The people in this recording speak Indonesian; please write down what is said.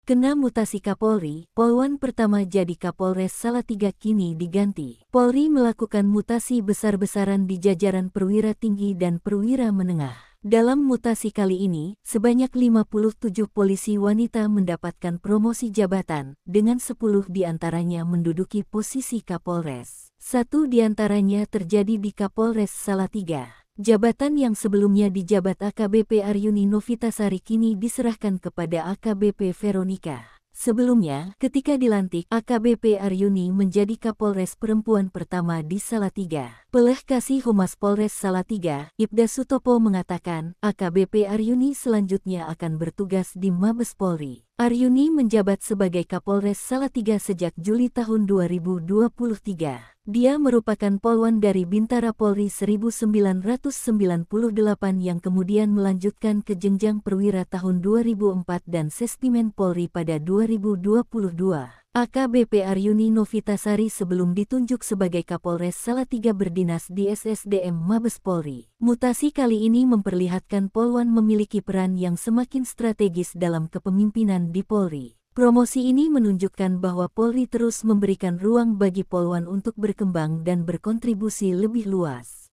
Kena mutasi Kapolri, Polwan pertama jadi Kapolres Salatiga kini diganti. Polri melakukan mutasi besar-besaran di jajaran perwira tinggi dan perwira menengah. Dalam mutasi kali ini, sebanyak 57 polisi wanita mendapatkan promosi jabatan, dengan 10 diantaranya menduduki posisi Kapolres. 1 diantaranya terjadi di Kapolres Salatiga. Jabatan yang sebelumnya dijabat AKBP Aryuni Novitasari kini diserahkan kepada AKBP Veronica. Sebelumnya, ketika dilantik, AKBP Aryuni menjadi Kapolres perempuan pertama di Salatiga. Peleh Kasih Humas Polres Salatiga, Ibda Sutopo mengatakan, AKBP Aryuni selanjutnya akan bertugas di Mabes Polri. Aryuni menjabat sebagai Kapolres Salatiga sejak Juli tahun 2023. Dia merupakan polwan dari Bintara Polri 1998 yang kemudian melanjutkan ke jenjang perwira tahun 2004 dan Sestimen Polri pada 2022. AKBP Aryuni Novitasari sebelum ditunjuk sebagai Kapolres Salatiga berdinas di SSDM Mabes Polri. Mutasi kali ini memperlihatkan polwan memiliki peran yang semakin strategis dalam kepemimpinan di Polri. Promosi ini menunjukkan bahwa Polri terus memberikan ruang bagi polwan untuk berkembang dan berkontribusi lebih luas.